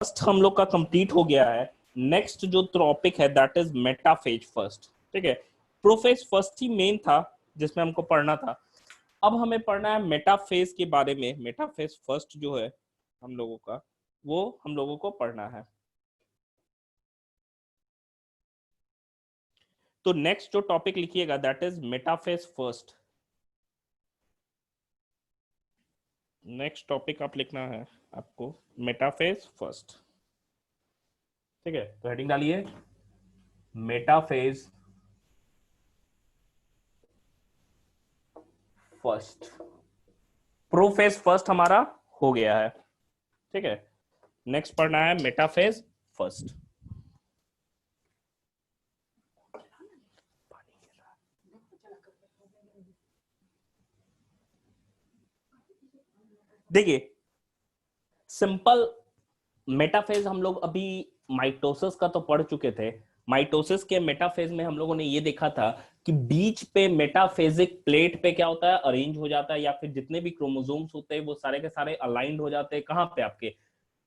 First हम लोग का कंप्लीट हो गया है। नेक्स्ट जो टॉपिक है दैट इज मेटाफेज फर्स्ट। ठीक है, प्रोफेज फर्स्ट ही मेन था जिसमें हमको पढ़ना था। अब हमें पढ़ना है मेटाफेज के बारे में। मेटाफेज फर्स्ट जो है हम लोगों का, वो हम लोगों को पढ़ना है। तो नेक्स्ट जो टॉपिक लिखिएगा that is metaphase first. Next topic आप लिखना है आपको मेटाफेज फर्स्ट। ठीक है, तो हेडिंग डालिए मेटाफेज फर्स्ट। प्रोफेज फर्स्ट हमारा हो गया है। ठीक है, नेक्स्ट पढ़ना है मेटाफेज फर्स्ट। देखिए, सिंपल मेटाफेज हम लोग अभी माइटोसिस का तो पढ़ चुके थे। माइटोसिस के मेटाफेज में हम लोगों ने ये देखा था कि बीच पे मेटाफेजिक प्लेट पे क्या होता है, अरेंज हो जाता है, या फिर जितने भी क्रोमोसोम्स होते हैं वो सारे के सारे अलाइंड हो जाते हैं। कहां पे? आपके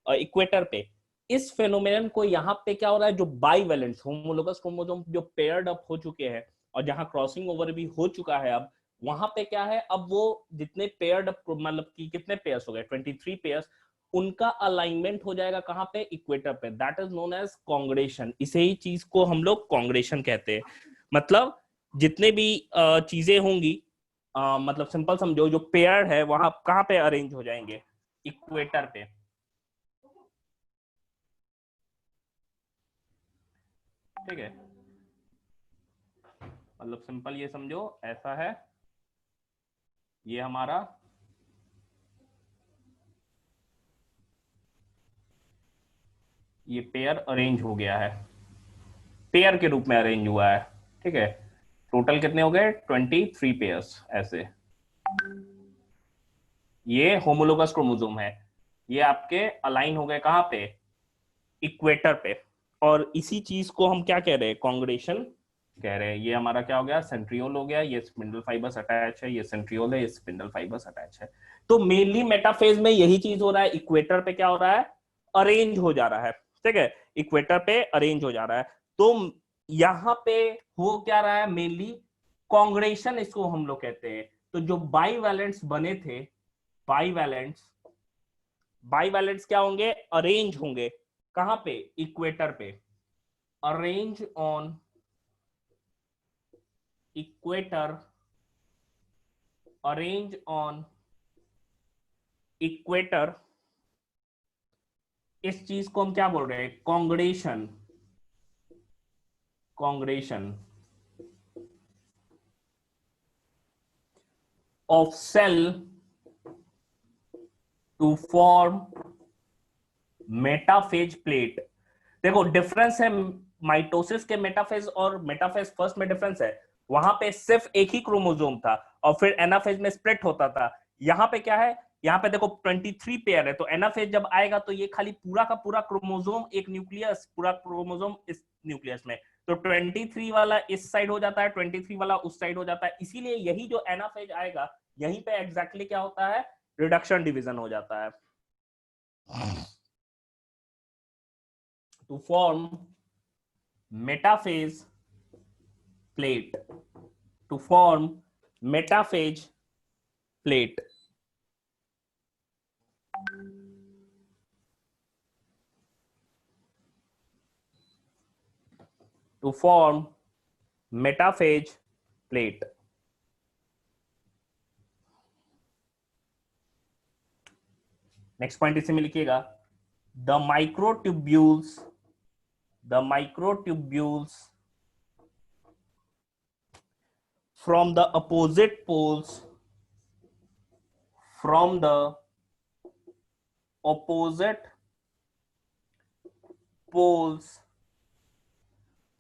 इक्वेटर पे। इस फेनोमेनन को यहाँ पे क्या हो रहा है, जो बाइवेलेंस होमोलोगस क्रोमोसोम जो पेयर्ड अप हो चुके हैं और जहां क्रॉसिंग ओवर भी हो चुका है, अब वहां पे क्या है, अब वो जितने पेयर्ड अप मतलब कि कितने पेयर्स हो गए, 23 पेयर्स, उनका अलाइनमेंट हो जाएगा कहां पे, इक्वेटर पे। That is known as congression. इसे ही चीज को हम लोग कांग्रेशन कहते हैं। मतलब जितने भी चीजें होंगी, मतलब सिंपल समझो, जो पेयर है वहां कहां पे अरेंज हो जाएंगे, इक्वेटर पे। ठीक है, मतलब सिंपल ये समझो ऐसा है, ये हमारा ये पेयर अरेंज हो गया है, पेयर के रूप में अरेंज हुआ है। ठीक है, टोटल कितने हो गए, 23 पेयर्स ऐसे। ये होमोलोगस क्रोमोसोम है, ये आपके अलाइन हो गए कहां पे, इक्वेटर पे। और इसी चीज को हम क्या कह रहे हैं, कांग्रेशन कह रहे हैं। ये हमारा क्या हो गया, सेंट्रियोल हो गया, ये स्पिंडल फाइबर्स अटैच है, ये सेंट्रियोल है, ये स्पिंडल फाइबर्स अटैच है। तो मेनली मेटाफेज में यही चीज हो रहा है, इक्वेटर पे क्या हो रहा है, अरेंज हो जा रहा है। ठीक है, इक्वेटर पे अरेंज हो जा रहा है। तो यहां पे हो क्या रहा है, मेनली कांग्रेशन इसको हम लोग कहते हैं। तो जो बाईवैलेंट्स बने थे, बाईवैलेंट्स बाईवैलेंट्स क्या होंगे, अरेंज होंगे कहां पे, इक्वेटर पे। Arrange on equator, arrange on equator. इस चीज को हम क्या बोल रहे हैं, congression. Congression of cell to form metaphase plate. देखो डिफरेंस है, माइटोसिस के मेटाफेज और मेटाफेज फर्स्ट में डिफरेंस है। वहां पे सिर्फ एक ही क्रोमोसोम था और फिर एनाफेज में स्प्लिट होता था। यहाँ पे क्या है, यहाँ पे देखो 23 पेयर है, तो एनाफेज जब आएगा तो ये खाली पूरा का पूरा क्रोमोसोम, एक न्यूक्लियस, पूरा क्रोमोसोम इस न्यूक्लियस में। तो 23 वाला इस साइड हो जाता है, 23 वाला उस साइड हो जाता है। इसीलिए यही जो एनाफेज आएगा, यहीं पे एग्जैक्टली क्या होता है, रिडक्शन डिवीजन हो जाता है। To form metaphase plate, to form metaphage plate. To form metaphage plate. Next point इसी में लिखिएगा, the microtubules, the microtubules from the opposite poles, from the opposite poles,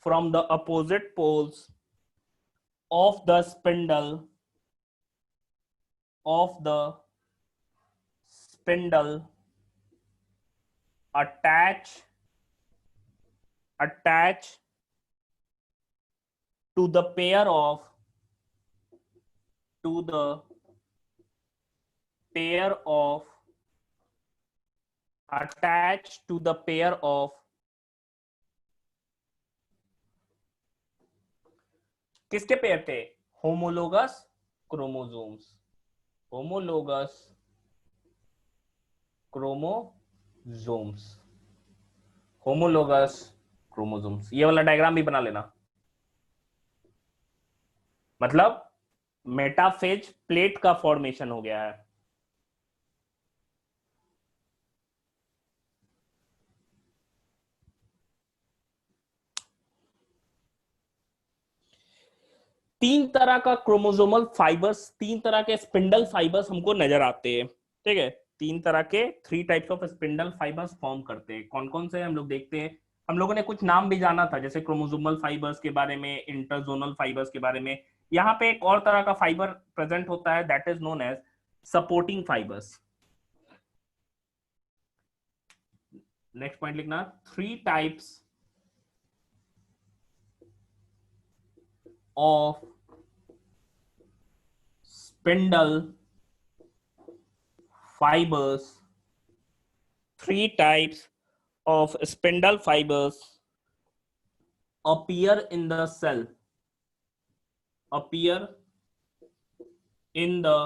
from the opposite poles of the spindle, of the spindle attach to the pair of, to the pair of attached to the pair of किसके pair थे? Homologous chromosomes, homologous chromosomes, homologous chromosomes. ये वाला diagram भी बना लेना। मतलब metaphase plate का formation हो गया है। तीन तरह का क्रोमोसोमल फाइबर्स, तीन तरह के स्पिंडल फाइबर्स हमको नजर आते हैं। ठीक है, तीन तरह के 3 types of spindle fibres form करते हैं। कौन कौन से हम लोग देखते हैं। हम लोगों ने कुछ नाम भी जाना था, जैसे क्रोमोसोमल फाइबर्स के बारे में, इंटरजोनल फाइबर्स के बारे में। यहाँ पे एक और तरह का फाइबर प्रेजेंट होता है, that is known as supporting fibres. Next point लिखना, 3 types of spindle fibers, 3 types of spindle fibers appear in the cell, appear in the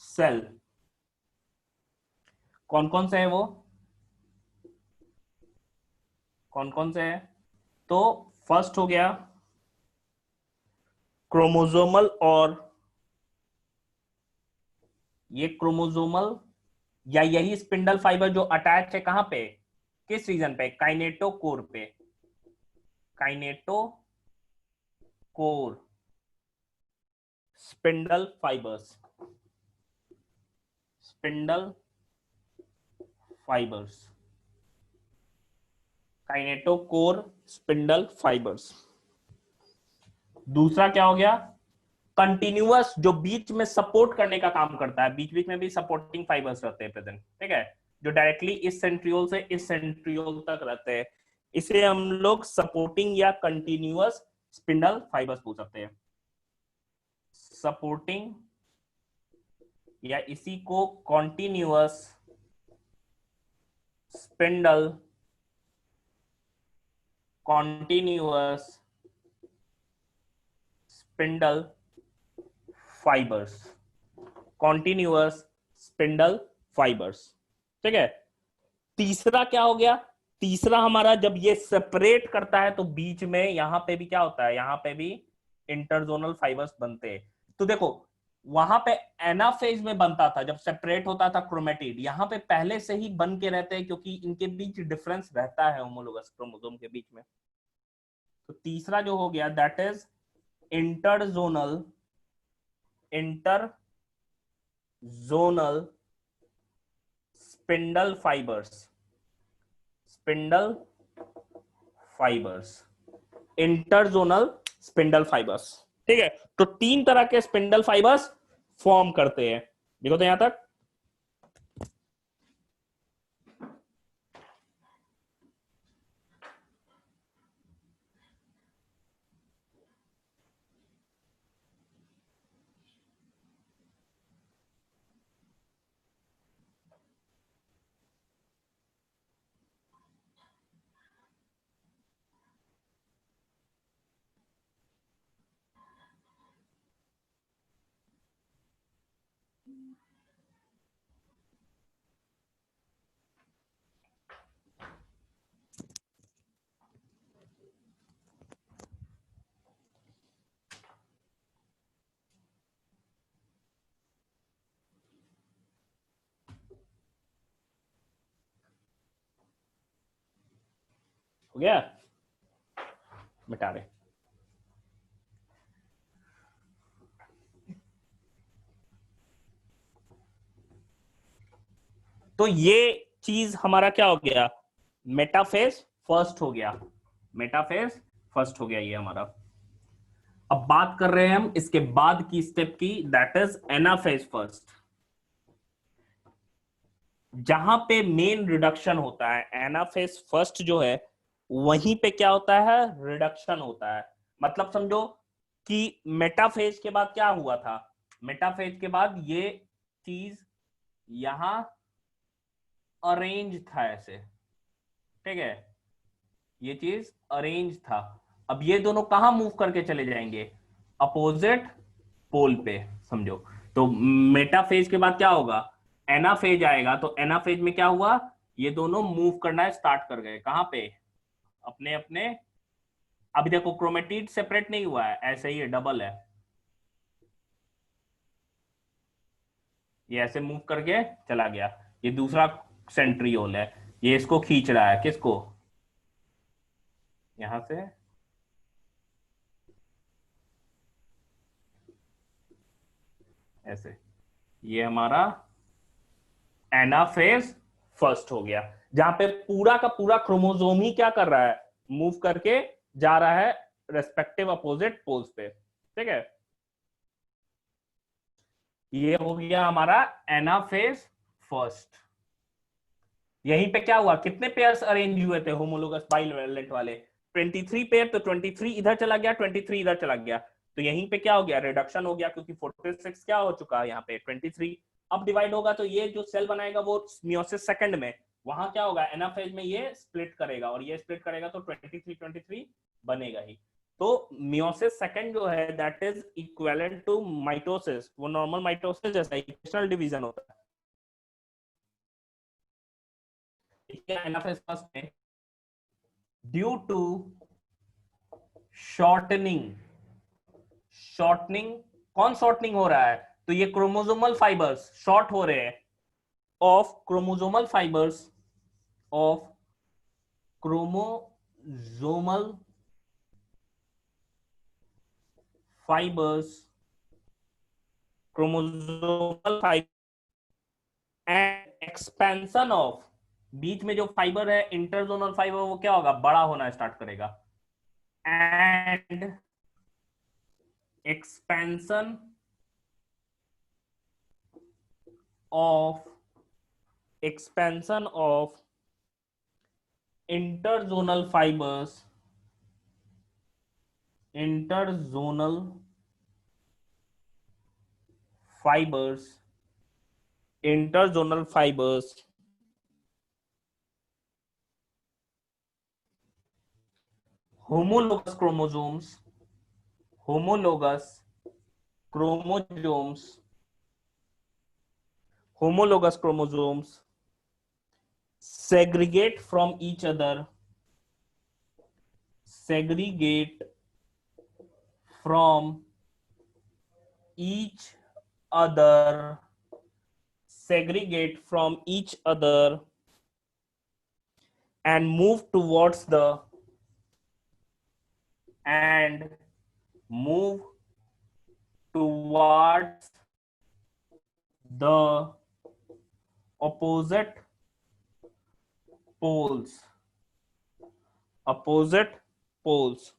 cell। कौन कौन से है वो, कौन कौन से है? तो फर्स्ट हो गया क्रोमोसोमल, और ये क्रोमोसोमल या यही स्पिंडल फाइबर जो अटैच है कहां पे, किस रीजन पे, काइनेटोकोर पे, kinetochore spindle fibres, spindle fibres, kinetochore spindle fibres. दूसरा क्या हो गया, कंटिन्यूअस, जो बीच में सपोर्ट करने का काम करता है, बीच बीच में भी सपोर्टिंग फाइबर्स रहते हैं प्रेजेंट। ठीक है, जो डायरेक्टली इस सेंट्रियोल से इस सेंट्रियोल तक रहते हैं, इसे हम लोग सपोर्टिंग या कंटिन्यूअस स्पिंडल फाइबर्स बोल सकते हैं। सपोर्टिंग या इसी को continuous spindle, continuous spindle fibres, continuous spindle fibres. ठीक है, तीसरा क्या हो गया, तीसरा हमारा जब ये सेपरेट करता है तो बीच में यहां पे भी क्या होता है, यहां पे भी इंटरजोनल फाइबर्स बनते हैं। तो देखो वहां पे एनाफेज में बनता था, जब सेपरेट होता था क्रोमेटिड, यहां पे पहले से ही बन के रहते हैं क्योंकि इनके बीच डिफरेंस रहता है होमोलोगस क्रोमोसोम के बीच में। तो तीसरा जो हो गया that is interzonal, interzonal spindle fibres, spindle fibres, interzonal spindle fibres. ठीक है, तो तीन तरह के स्पिंडल फाइबर्स फॉर्म करते हैं। देखो तो यहां तक हो गया, मिटा रहे। तो ये चीज हमारा क्या हो गया, मेटाफेज फर्स्ट हो गया, मेटाफेज फर्स्ट हो गया ये हमारा। अब बात कर रहे हैं हम इसके बाद की स्टेप की, दैट इज एनाफेज फर्स्ट। जहां पे मेन रिडक्शन होता है, एनाफेज फर्स्ट जो है वहीं पे क्या होता है, रिडक्शन होता है। मतलब समझो कि मेटाफेज के बाद क्या हुआ था, मेटाफेज के बाद ये चीज यहां अरेंज था ऐसे, ठीक है, ये चीज अरेंज था। अब ये दोनों कहां मूव करके चले जाएंगे, अपोजिट पोल पे, समझो। तो मेटाफेज के बाद क्या होगा, एनाफेज आएगा। तो एनाफेज में क्या हुआ, ये दोनों मूव करना स्टार्ट कर गए, कहां पे, अपने अपने। अभी देखो क्रोमेटिड सेपरेट नहीं हुआ है, ऐसे ही डबल है, ये ऐसे मूव करके चला गया। ये दूसरा सेंट्रियोल है, ये इसको खींच रहा है, किसको, यहां से ऐसे। ये हमारा एनाफेज फर्स्ट हो गया, जहां पे पूरा का पूरा क्रोमोसोम ही क्या कर रहा है, मूव करके जा रहा है रेस्पेक्टिव अपोजिट पोल्स पे, ठीक है। ये हो गया हमारा एनाफेज फर्स्ट। यहीं पे क्या हुआ, कितने पेयर्स अरेंज हुए थे होमोलोगस बाइवैलेंट वाले, 23 पेयर। तो 23 इधर चला गया, 23 इधर चला गया, तो यहीं पे क्या हो गया, रिडक्शन हो गया, क्योंकि 46 क्या हो चुका है यहाँ पे 23। अब डिवाइड होगा तो ये जो सेल बनाएगा वो मियोसिस सेकंड में, वहां क्या होगा, एनाफेज में ये स्प्लिट करेगा, और ये स्प्लिट करेगा तो 23 बनेगा ही। तो मियोसिस सेकंड जो है that is equivalent to mitosis, वो नॉर्मल माइटोसिस जैसा इक्वेशनल डिवीजन होता है। एनाफेज फर्स्ट में ड्यू टू शॉर्टनिंग, शॉर्टनिंग, कौन शॉर्टनिंग हो रहा है, तो ये क्रोमोसोमल फाइबर्स शॉर्ट हो रहे हैं, of chromosomal fibres, of chromosomal fibres, chromosomal fibre and expansion of, बीच में जो फाइबर है इंटरजोनल फाइबर, वो क्या होगा, बड़ा होना स्टार्ट करेगा, and expansion of, expansion of interzonal fibres, interzonal fibres, interzonal fibres, homologous chromosomes, homologous chromosomes, homologous chromosomes segregate from each other, segregate from each other, segregate from each other and move towards the, and move towards the opposite poles, opposite poles।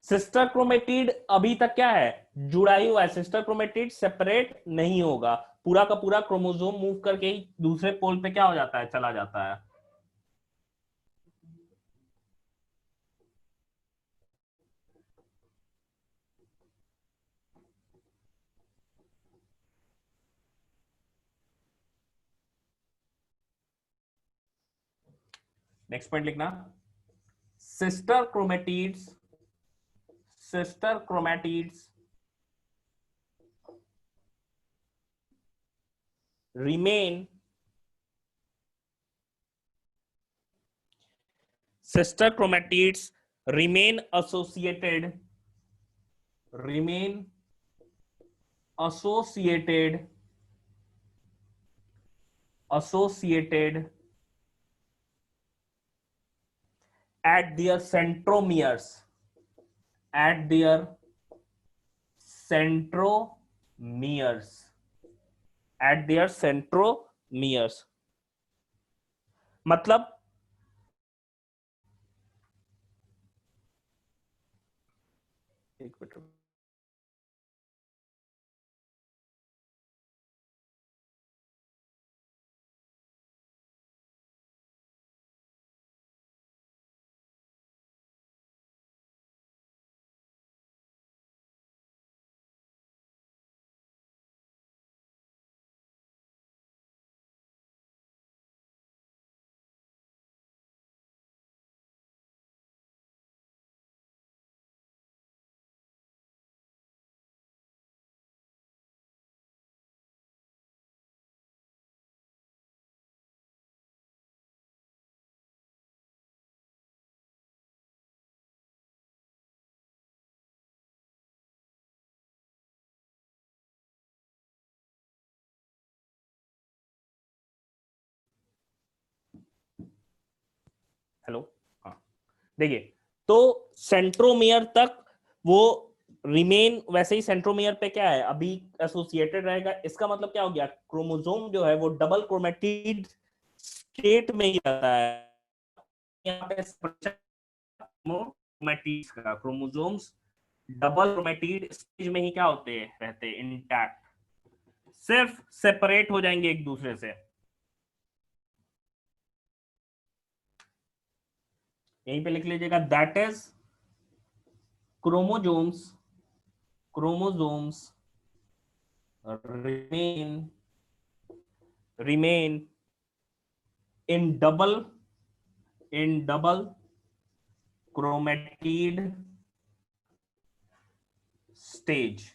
Sister chromatid अभी तक क्या है, जुड़ा ही हुआ है, sister chromatid separate नहीं होगा, पूरा का पूरा क्रोमोसोम मूव करके ही दूसरे पोल पे क्या हो जाता है, चला जाता है। नेक्स्ट पॉइंट लिखना, sister chromatids, sister chromatids remain, sister chromatids remain associated, remain associated, associated at their centromeres, at their centromeres, at their centromeres। मतलब एक मिनट हेलो, हाँ देखिए, तो सेंट्रोमियर तक वो रिमेन वैसे ही। सेंट्रोमियर पे क्या है अभी एसोसिएटेड रहेगा, इसका मतलब क्या हो गया, क्रोमोसोम जो है वो डबल क्रोमेटिड स्टेट में ही रहता है। यहाँ पे क्रोमेटिड्स का क्रोमोसोम्स डबल क्रोमेटिड स्टेज में ही क्या होते हैं, रहते हैं इंटैक्ट, सिर्फ सेपरेट हो जाएंगे एक दूसरे से। यहीं पे लिख लीजिएगा, that is chromosomes, chromosomes remain remain in double chromatid stage,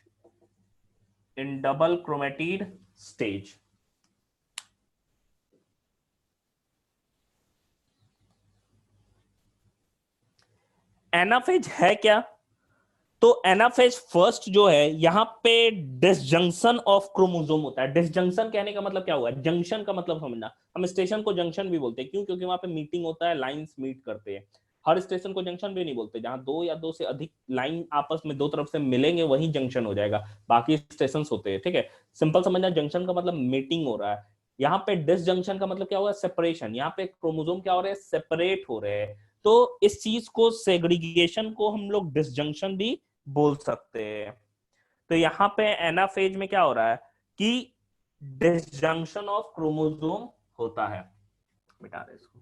in double chromatid stage। Anaphase है क्या, तो एनाफेज फर्स्ट जो है यहां पे डिसजंक्शन ऑफ क्रोमोसोम होता है। डिसजंक्शन कहने का मतलब क्या हुआ, जंक्शन का मतलब समझना, हम स्टेशन को जंक्शन भी बोलते हैं, क्यों, क्योंकि वहां पे मीटिंग होता है, लाइंस मीट करते हैं। हर स्टेशन को जंक्शन भी नहीं बोलते, जहां दो या दो से अधिक लाइन आपस में दो तरफ से मिलेंगे वही जंक्शन हो जाएगा, बाकी स्टेशन होते हैं, ठीक है। सिंपल समझना, जंक्शन का मतलब मीटिंग हो रहा है। यहाँ पे डिसजंक्शन का मतलब क्या हुआ, सेपरेशन। यहाँ पे क्रोमोसोम क्या हो रहे हैं, सेपरेट हो रहे हैं। तो इस चीज को, सेग्रीगेशन को हम लोग डिसजंक्शन भी बोल सकते हैं। तो यहां पे एनाफेज में क्या हो रहा है कि डिसजंक्शन ऑफ क्रोमोसोम होता है। मिटा दे इसको।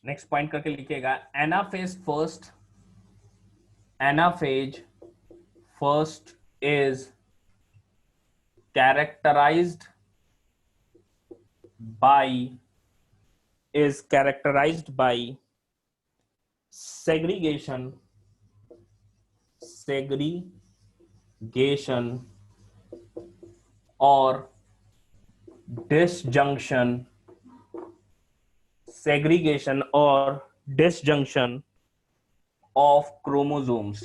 नेक्स्ट पॉइंट करके लिखिएगा, anaphase first, anaphase first is characterized by is characterized by segregation, segregation or disjunction, segregation or disjunction of chromosomes,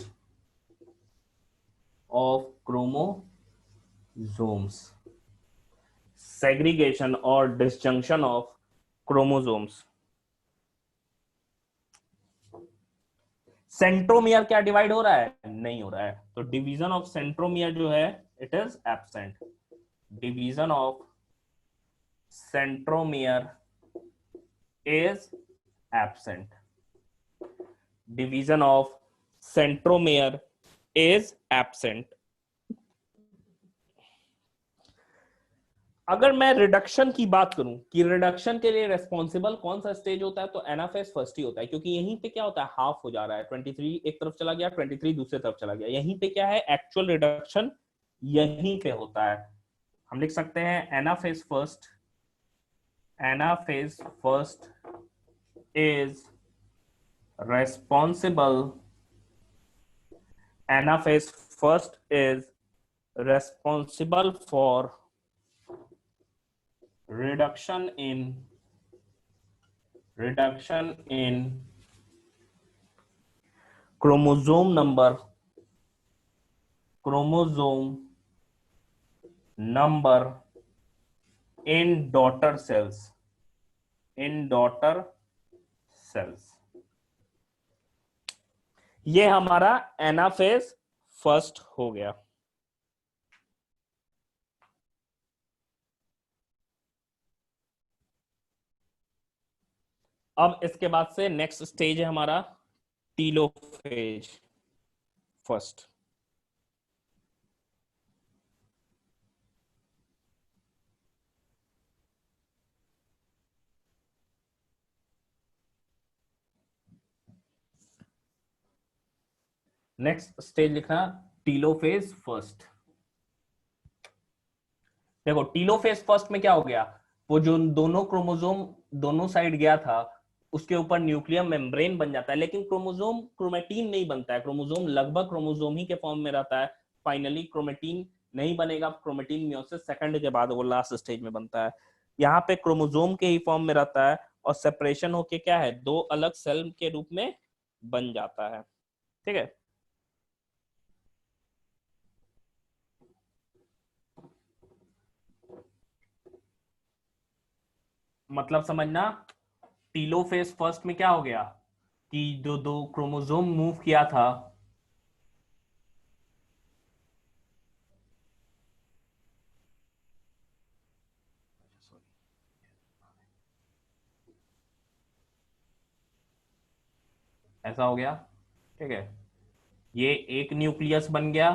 of chromosomes, segregation or disjunction of chromosomes। Centromere क्या divide हो रहा है, नहीं हो रहा है, तो डिवीजन ऑफ सेंट्रोमियर जो है it is absent. Division of centromere is absent, division of centromere is absent। अगर मैं रिडक्शन की बात करूं कि रिडक्शन के लिए रेस्पॉन्सिबल कौन सा स्टेज होता है, तो एनाफेज फर्स्ट ही होता है, क्योंकि यहीं पे क्या होता है, हाफ हो जा रहा है, 23 एक तरफ चला गया, 23 दूसरे तरफ चला गया, यहीं पे क्या है, एक्चुअल रिडक्शन यहीं पे होता है। हम लिख सकते हैं anaphase first, anaphase first is responsible, anaphase first is responsible for reduction in chromosome number in daughter cells, in daughter cells। ये हमारा एनाफेज फर्स्ट हो गया। अब इसके बाद से नेक्स्ट स्टेज है हमारा टीलोफेज फर्स्ट। नेक्स्ट स्टेज लिखना टीलोफेज फर्स्ट। देखो टीलोफेज फर्स्ट में क्या हो गया, वो जो दोनों क्रोमोसोम दोनों साइड गया था उसके ऊपर न्यूक्लियर मेम्ब्रेन बन जाता है, लेकिन क्रोमोसोम क्रोमेटीन नहीं बनता है, क्रोमोसोम लगभग क्रोमोसोम ही के फॉर्म में रहता है, फाइनली क्रोमेटीन नहीं बनेगा। क्रोमेटिन मियोसिस सेकंड के बाद वो लास्ट स्टेज में बनता है। यहाँ पे क्रोमोसोम के ही फॉर्म में रहता है और सेपरेशन होके क्या है, दो अलग सेल के रूप में बन जाता है। ठीक है, मतलब समझना, टीलोफेज फर्स्ट में क्या हो गया कि जो दो क्रोमोसोम मूव किया था, ऐसा हो गया। ठीक है, ये एक न्यूक्लियस बन गया,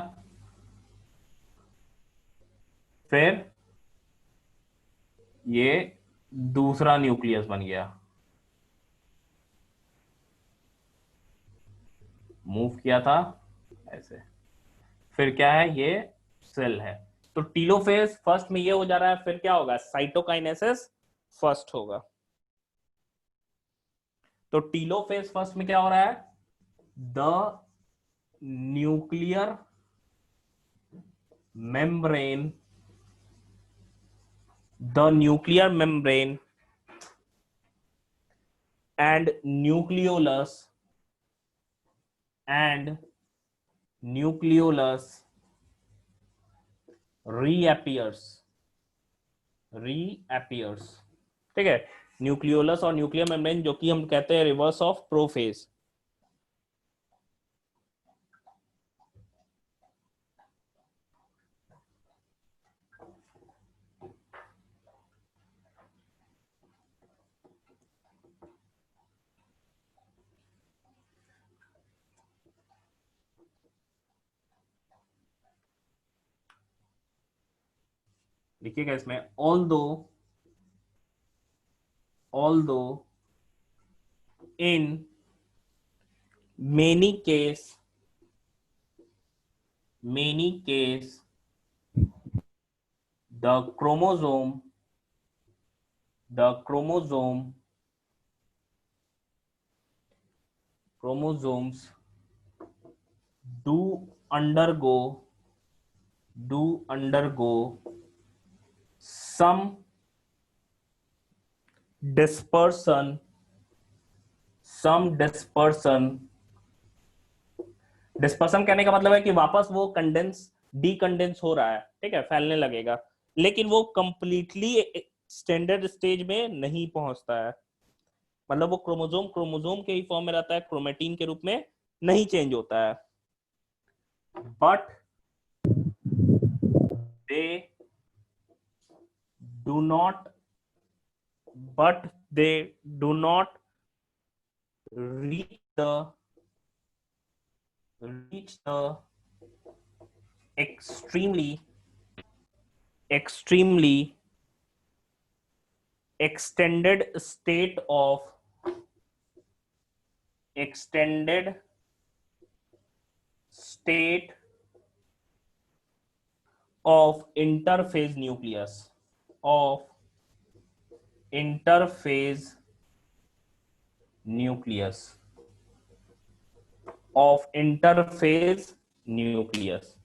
फिर ये दूसरा न्यूक्लियस बन गया, मूव किया था ऐसे, फिर क्या है, ये सेल है। तो टीलोफेज फर्स्ट में ये हो जा रहा है, फिर क्या होगा, साइटोकाइनेसिस फर्स्ट होगा। तो टीलोफेज फर्स्ट में क्या हो रहा है, the nuclear membrane, the nuclear membrane and nucleolus and nucleolus reappears। ठीक है, न्यूक्लियोलस और न्यूक्लियर मेम्ब्रेन जो कि हम कहते हैं रिवर्स ऑफ प्रोफेज। लिखिएगा इसमें, although in many case the chromosomes do undergo some dispersion dispersion कहने का मतलब है कि वापस वो कंडेंस डीकंडेंस हो रहा है, ठीक है, फैलने लगेगा, लेकिन वो कंप्लीटली स्टैंडर्ड स्टेज में नहीं पहुंचता है। मतलब वो क्रोमोसोम के ही फॉर्म में रहता है, क्रोमेटिन के रूप में नहीं चेंज होता है। But they do not reach the extremely extended state of interphase nucleus of interphase nucleus of interphase nucleus।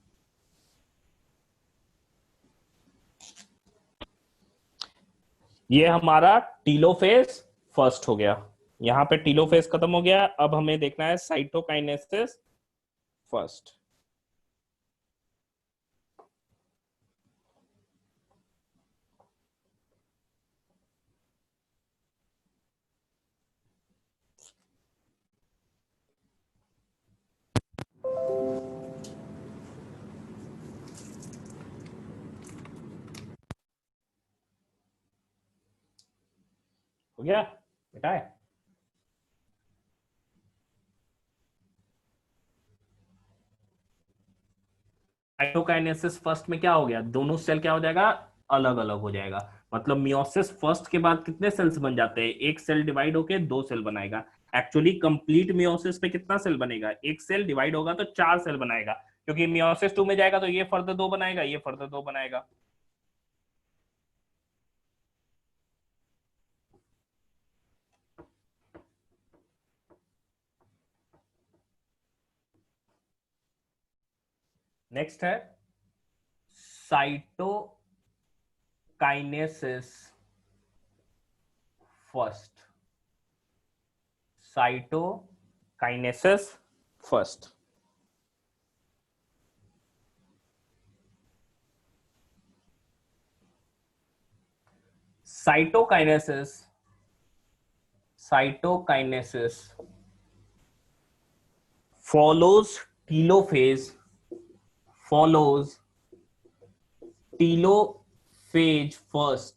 ये हमारा टीलोफेज फर्स्ट हो गया। यहां पे टीलोफेज खत्म हो गया, अब हमें देखना है साइटोकाइनेसिस फर्स्ट। हो गया बेटा है। साइटोकाइनेसिस फर्स्ट में क्या हो गया, दोनों सेल क्या हो जाएगा, अलग अलग हो जाएगा। मतलब मियोसिस फर्स्ट के बाद कितने सेल्स बन जाते हैं, एक सेल डिवाइड होके दो सेल बनाएगा। एक्चुअली कंप्लीट मियोसिस पे कितना सेल बनेगा, एक सेल डिवाइड होगा तो चार सेल बनाएगा, क्योंकि मियोसिस टू में जाएगा तो ये फर्दर दो बनाएगा, ये फर्दर दो बनाएगा। नेक्स्ट है cytokinesis first, cytokinesis first. Cytokinesis follows telophase, follows telophase first,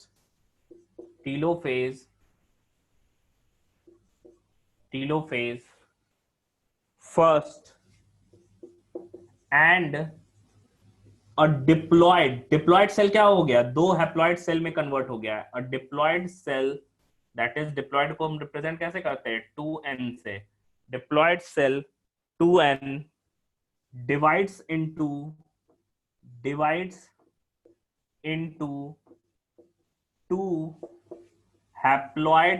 telophase, telophase first, and a diploid cell क्या हो गया, दो हैप्लॉइड सेल में कन्वर्ट हो गया है। A diploid cell, that is diploid को हम रिप्रेजेंट कैसे करते हैं, 2n से। Diploid cell 2n divides into two haploid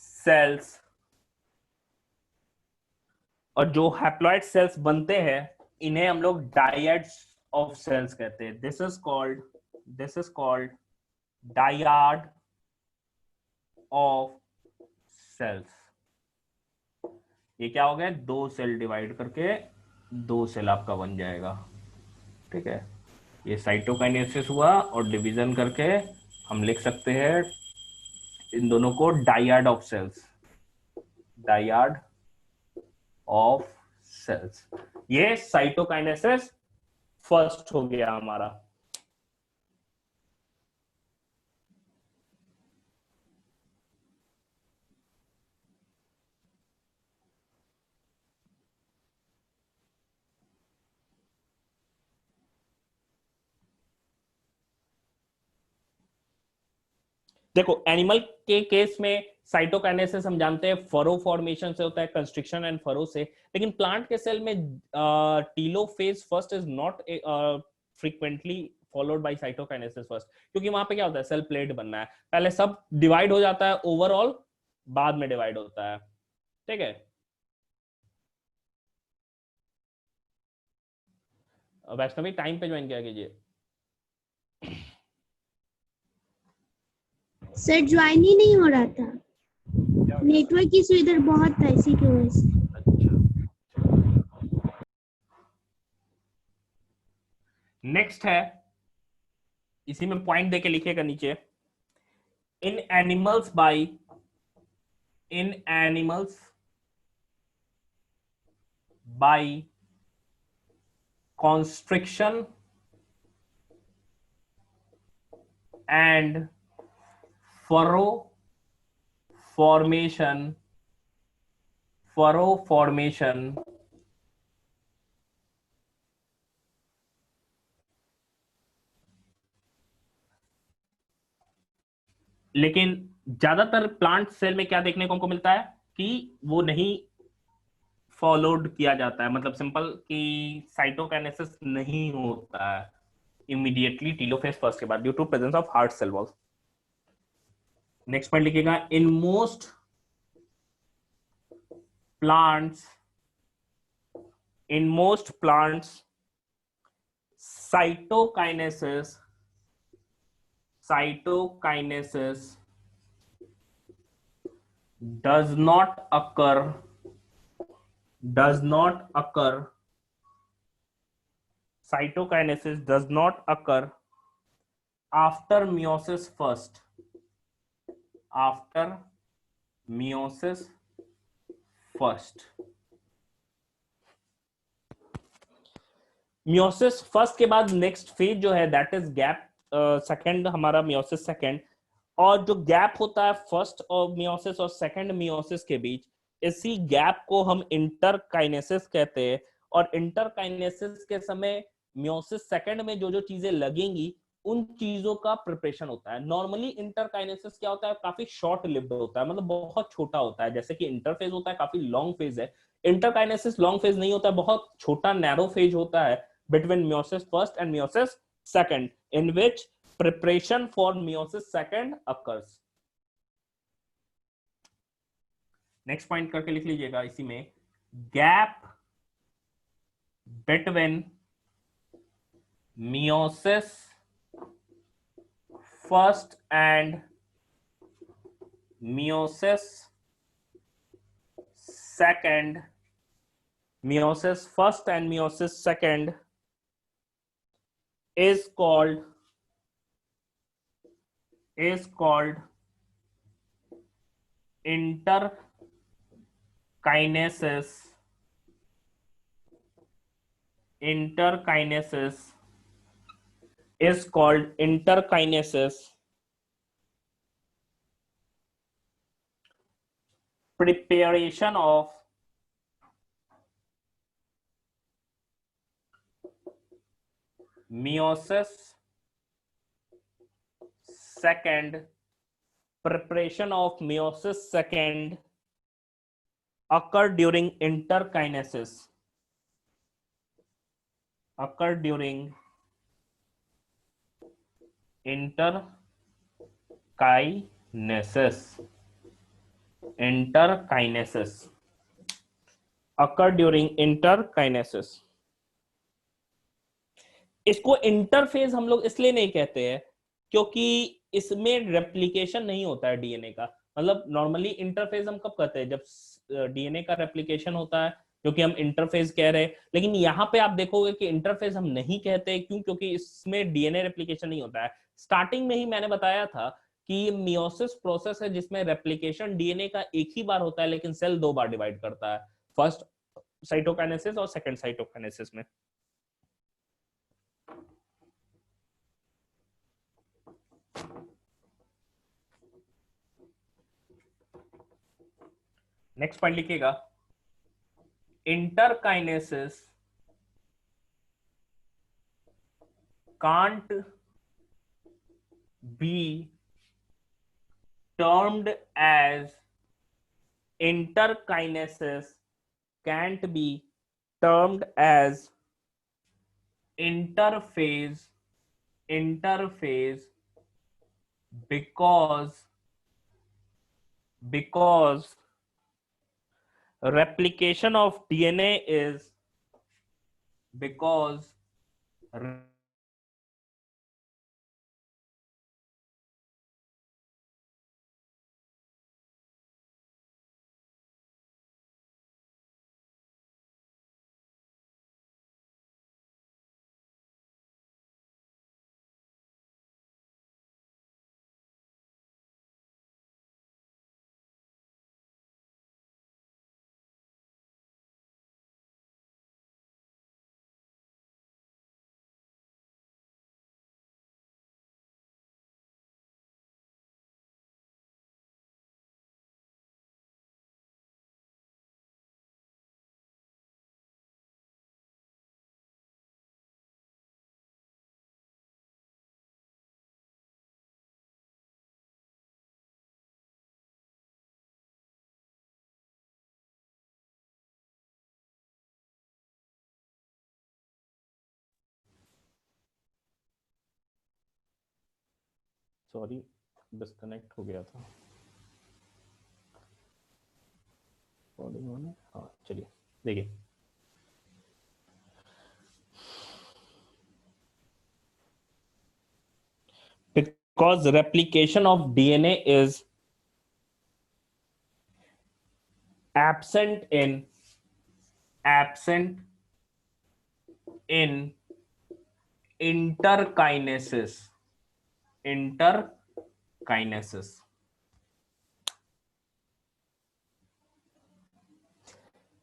cells, और जो हैप्लॉइड सेल्स बनते हैं इन्हें हम लोग डायड्स ऑफ सेल्स कहते हैं। This is called dyad of cells. ये क्या हो गया, दो सेल डिवाइड करके दो सेल आपका बन जाएगा, ठीक है। ये साइटोकाइनेसिस हुआ और डिवीजन करके हम लिख सकते हैं इन दोनों को dyad of cells, dyad of cells. ये साइटोकाइनेसिस फर्स्ट हो गया हमारा। देखो एनिमल के केस में साइटोकाइनेसिस हम जानते हैं फरो फॉर्मेशन से होता है, कंस्ट्रिक्शन एंड फरो से। लेकिन प्लांट के सेल में telophase first is not frequently followed by cytokinesis first, क्योंकि वहां पे क्या होता है, सेल प्लेट बनना है, पहले सब डिवाइड हो जाता है ओवरऑल, बाद में डिवाइड होता है, ठीक है। वैष्णवी टाइम पे ज्वाइन किया कीजिए। सर ज्वाइन ही नहीं हो रहा था, नेटवर्क इशू इधर बहुत था, इसी की वजह से। नेक्स्ट है, इसी में पॉइंट देके लिखिएगा नीचे, in animals by constriction and furrow formation लेकिन ज्यादातर प्लांट सेल में क्या देखने को हमको मिलता है कि वो नहीं फॉलोड किया जाता है, मतलब सिंपल कि साइटोकाइनेसिस नहीं होता है इमीडिएटली टीलोफेज फर्स्ट के बाद due to presence of hard cell wall. Next point लिखिएगा, in most plants cytokinesis does not occur cytokinesis does not occur after meiosis first, meiosis first के बाद नेक्स्ट फेज जो है दैट इज गैप सेकंड, हमारा meiosis second. और जो gap होता है फर्स्ट और मियोसिस और सेकंड मियोसिस के बीच, इसी गैप को हम इंटरकाइनेसिस कहते हैं। और इंटरकाइनेसिस के समय मियोसिस सेकंड में जो जो चीजें लगेंगी उन चीजों का प्रिपरेशन होता है। नॉर्मली इंटरकाइनेसिस क्या होता है, काफी शॉर्ट लिव्ड होता है, मतलब बहुत छोटा होता है। जैसे कि इंटरफेज होता है काफी लॉन्ग फेज है, इंटरकाइनेसिस लॉन्ग फेज नहीं होता है, बहुत छोटा नैरो फेज होता है between meiosis first and meiosis second, in which preparation for meiosis second occurs. next point करके लिख लीजिएगा इसी में, between meiosis first and meiosis second, meiosis first and meiosis second is called interkinesis. Interkinesis is called interkinesis. Preparation of meiosis second, preparation of meiosis second occur during interkinesis. Occur during interkinesis. Interkinesis occur during interkinesis. इसको interphase हम लोग इसलिए नहीं कहते हैं क्योंकि इसमें replication नहीं होता है डीएनए का। मतलब नॉर्मली इंटरफेज हम कब कहते हैं, जब डीएनए का रेप्लिकेशन होता है, जो कि हम इंटरफेज कह रहे हैं। लेकिन यहाँ पे आप देखोगे कि इंटरफेज हम नहीं कहते, क्यों? क्योंकि इसमें डीएनए रेप्लिकेशन नहीं होता है। स्टार्टिंग में ही मैंने बताया था कि ये मियोसिस प्रोसेस है जिसमें रेप्लिकेशन डीएनए का एक ही बार होता है, लेकिन सेल दो बार डिवाइड करता है, फर्स्ट साइटोकाइनेसिस और सेकंड साइटोकाइनेसिस में। नेक्स्ट पॉइंट लिखिएगा, interkinesis can't be termed as interkinesis can't be termed as interphase because replication of DNA is because sorry disconnect हो गया था। हाँ चलिए देखिए, because replication of DNA is absent in interkinesis.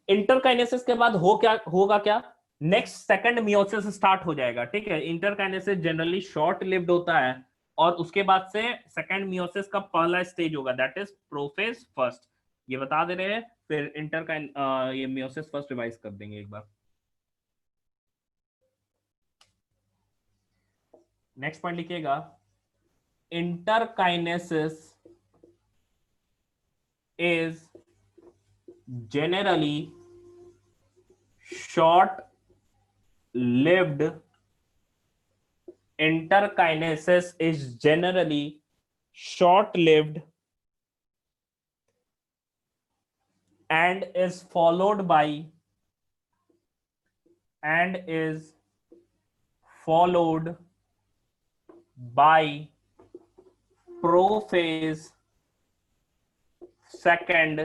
Interkinesis के बाद होगा क्या, नेक्स्ट सेकंड मियोसिस स्टार्ट हो जाएगा। ठीक है, इंटरकाइनेसिस जनरली शॉर्ट लिव्ड होता है और उसके बाद से सेकंड मियोसिस का पहला स्टेज होगा, दैट इज प्रोफेज फर्स्ट। ये बता दे रहे हैं, फिर ये मियोसिस फर्स्ट रिवाइज कर देंगे एक बार। नेक्स्ट पॉइंट लिखिएगा, interkinesis is generally short-lived. Interkinesis is generally short-lived and is followed by and is followed by prophase second,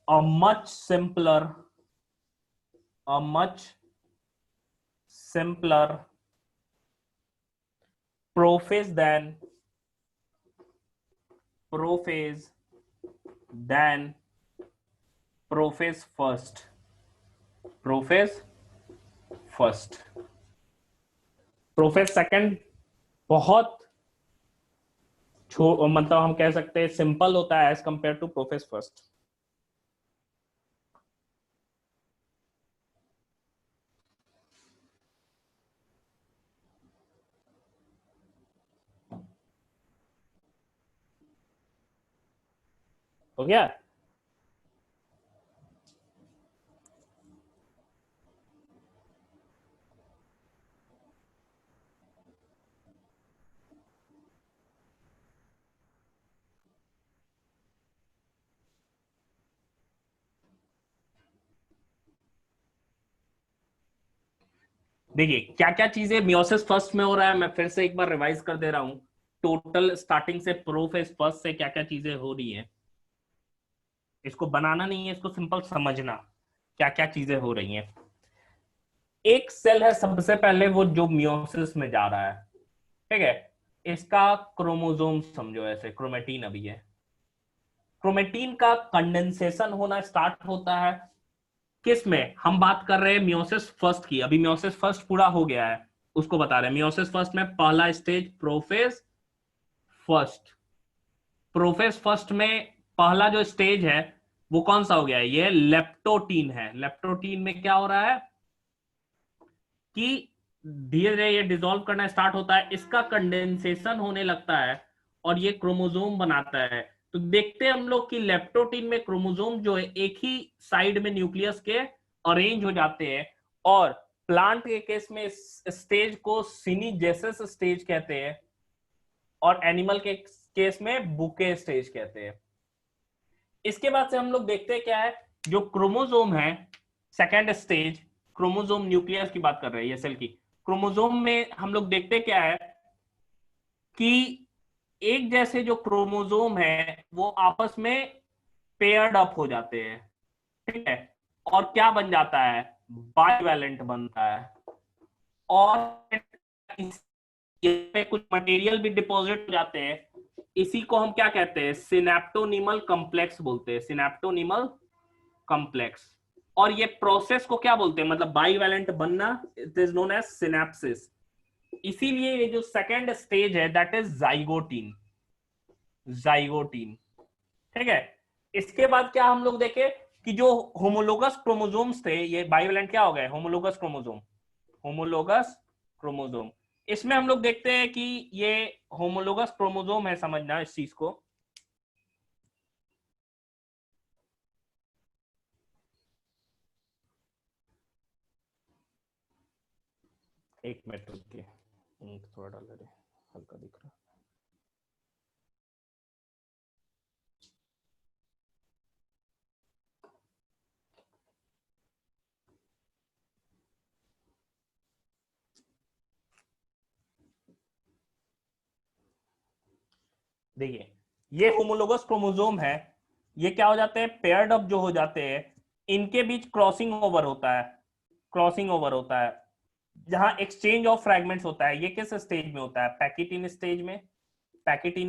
a much simpler prophase than prophase first. Prophase second बहुत मतलब हम कह सकते हैं सिंपल होता है as compared to prophase first. हो गया? देखिए क्या क्या चीजें मियोसिस फर्स्ट में हो रहा है, मैं फिर से एक बार रिवाइज कर दे रहा हूं। टोटल स्टार्टिंग से प्रोफेस फर्स्ट से क्या क्या चीजें हो रही हैं, इसको बनाना नहीं है, इसको सिंपल समझना क्या क्या चीजें हो रही हैं। एक सेल है सबसे पहले वो जो मियोसिस में जा रहा है, ठीक है। इसका क्रोमोसोम समझो ऐसे, क्रोमेटीन अभी है। क्रोमेटीन का कंडेंसेशन होना स्टार्ट होता है किस में? हम बात कर रहे हैं मियोसिस फर्स्ट की। अभी मियोसिस फर्स्ट पूरा हो गया है, उसको बता रहे हैं। मियोसिस फर्स्ट में पहला stage profess first. Profess first में पहला जो स्टेज है वो कौन सा हो गया है? ये लेप्टोटीन है। लेप्टोटीन में क्या हो रहा है कि धीरे धीरे ये डिसॉल्व करना स्टार्ट होता है, इसका कंडेंसेशन होने लगता है और ये क्रोमोसोम बनाता है। तो देखते हैं हम लोग कि लेप्टोटीन में क्रोमोसोम जो है एक ही साइड में न्यूक्लियस के अरेंज हो जाते हैं, और प्लांट के केस में इस स्टेज को सिनीजेसिस स्टेज कहते हैं, और एनिमल के केस में बुके स्टेज कहते हैं। इसके बाद से हम लोग देखते हैं क्या है, जो क्रोमोसोम है सेकेंड स्टेज, क्रोमोसोम न्यूक्लियस की बात कर रहे हैं, ये सेल की। क्रोमोसोम में हम लोग देखते क्या है कि एक जैसे जो क्रोमोसोम है वो आपस में पेयर्ड अप हो जाते हैं, ठीक है, और क्या बन जाता है? बाइवैलेंट बनता है। और इसमें कुछ मटेरियल भी डिपॉजिट हो जाते हैं, इसी को हम क्या कहते हैं? सिनेप्टोनिमल कॉम्प्लेक्स बोलते हैं, सिनेप्टोनिमल कॉम्प्लेक्स। और ये प्रोसेस को क्या बोलते हैं? मतलब बाइवैलेंट बनना, it is known as synapsis. इसीलिए ये जो सेकेंड स्टेज है दैट इज जाइगोटीन, ठीक है। इसके बाद क्या हम लोग देखे कि जो होमोलोगस क्रोमोसोम्स थे, ये बाइवैलेंट क्या हो गए? Homologous chromosome. इसमें हम लोग देखते हैं कि ये होमोलोगस क्रोमोसोम है, समझना इस चीज को। एक मिनट रुकिए, थोड़ा डाल दे, हल्का दिख रहा। देखिए ये होमोलोगस क्रोमोसोम है, ये क्या हो जाते हैं? पेयर्ड अप जो हो जाते हैं, इनके बीच क्रॉसिंग ओवर होता है, जहां एक्सचेंज ऑफ फ्रैगमेंट्स होता है। ये किस स्टेज में होता है? पैकेटीन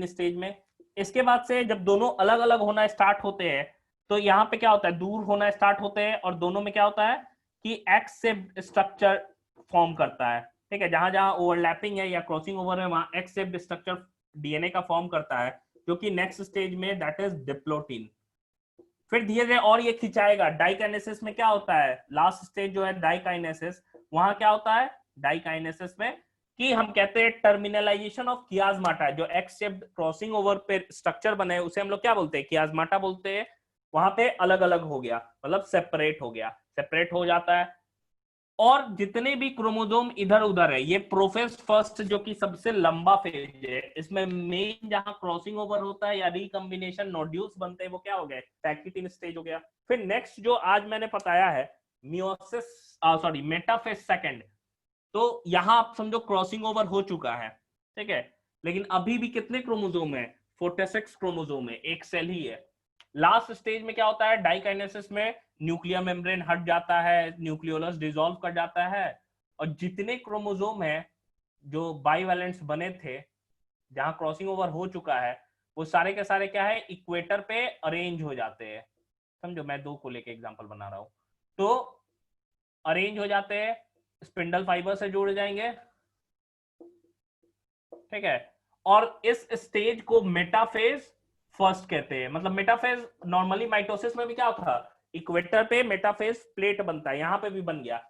स्टेज में। इसके बाद से जब दोनों अलग अलग होना स्टार्ट होते हैं, तो यहाँ पे क्या होता है? दूर होना स्टार्ट होते हैं, और दोनों में क्या होता है कि एक्स शेप्ड स्ट्रक्चर फॉर्म करता है, ठीक है। जहां जहां ओवरलैपिंग है या क्रॉसिंग ओवर है, वहां एक्स शेप्ड स्ट्रक्चर डीएनए का फॉर्म करता है, जो कि नेक्स्ट स्टेज में दैट इज डिप्लोटीन। फिर धीरे धीरे और ये खिंचाएगा। डाइकाइनेसिस में क्या होता है? लास्ट स्टेज जो है डाइकाइनेसिस, वहां क्या होता है डाइकाइनेसिस में कि हम कहते हैं टर्मिनलाइजेशन ऑफ कियाजमाटा। जो एक्स शेप्ड क्रॉसिंग ओवर पे स्ट्रक्चर बने उसे हम लोग क्या बोलते हैं? कियाजमाटा बोलते हैं। वहां पे अलग अलग हो गया, मतलब सेपरेट हो जाता है। और जितने भी क्रोमोसोम इधर उधर है, ये प्रोफेज फर्स्ट जो कि सबसे लंबा फेज है, इसमें मेन जहां क्रॉसिंग ओवर होता है या रिकम्बिनेशन नोड्यूल्स बनते हैं, वो क्या हो गए, पैक्टिन स्टेज हो गया। फिर नेक्स्ट जो आज मैंने बताया है मियोसिस, सॉरी मेटाफेज सेकंड, तो यहां आप समझो क्रॉसिंग ओवर हो चुका है, ठीक है, लेकिन अभी भी कितने क्रोमोसोम है, 46 क्रोमोसोम है, एक सेल ही है। लास्ट स्टेज में क्या होता है, डाइकाइनेसिस में न्यूक्लियर मेम्ब्रेन हट जाता है, न्यूक्लियोलस डिसॉल्व कर जाता है, और जितने क्रोमोसोम है जो बाइवैलेंट्स बने थे, जहां क्रॉसिंग ओवर हो चुका है, वो सारे के सारे क्या है, इक्वेटर पे अरेंज हो जाते हैं। समझो, मैं दो को लेके एग्जांपल बना रहा हूं, तो अरेंज हो जाते हैं, स्पिंडल फाइबर से जुड़ जाएंगे, ठीक है, और इस स्टेज को मेटाफेज फर्स्ट कहते हैं। मतलब मेटाफेज नॉर्मली माइटोसिस में भी क्या होता है, इक्वेटर पे मेटाफेज प्लेट बनता है, यहां पे भी बन गया।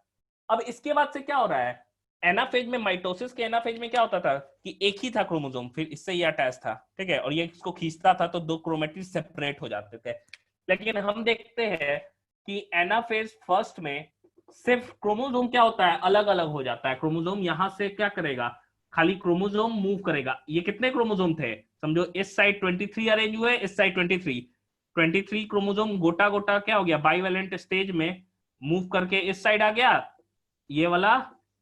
अब इसके बाद से क्या हो रहा है, एनाफेज में, माइटोसिस के एनाफेज में क्या होता था कि एक ही था क्रोमोसोम, फिर इससे ये अटैच था, ठीक है, और ये इसको खींचता था तो दो क्रोमेटिड सेपरेट हो जाते थे। लेकिन हम देखते हैं कि एनाफेज फर्स्ट में सिर्फ क्रोमोसोम क्या होता है, अलग अलग हो जाता है। क्रोमोसोम यहां से क्या करेगा, खाली क्रोमोसोम मूव करेगा। ये कितने क्रोमोसोम थे, समझो इस साइड 23 अरेंज हुए, इस साइड 23 क्रोमोसोम गोटा गोटा क्या हो गया, बाइवेलेंट स्टेज में मूव करके इस साइड आ गया, ये वाला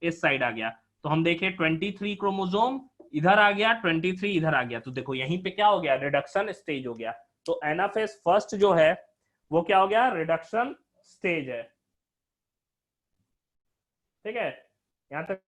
इस साइड आ गया। तो हम देखें 23 क्रोमोसोम इधर आ गया, 23 इधर आ गया, तो देखो यहीं पे क्या हो गया, रिडक्शन स्टेज हो गया। तो एनाफेज फर्स्ट जो है वो क्या हो गया, रिडक्शन स्टेज है, ठीक है, यहां तक।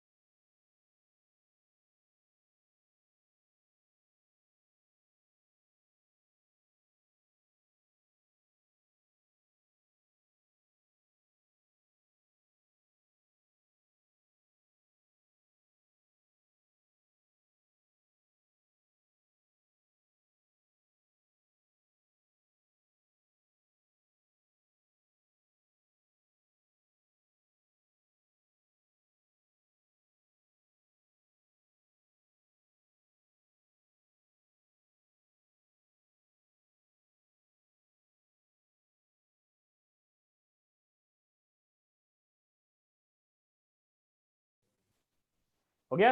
हो गया,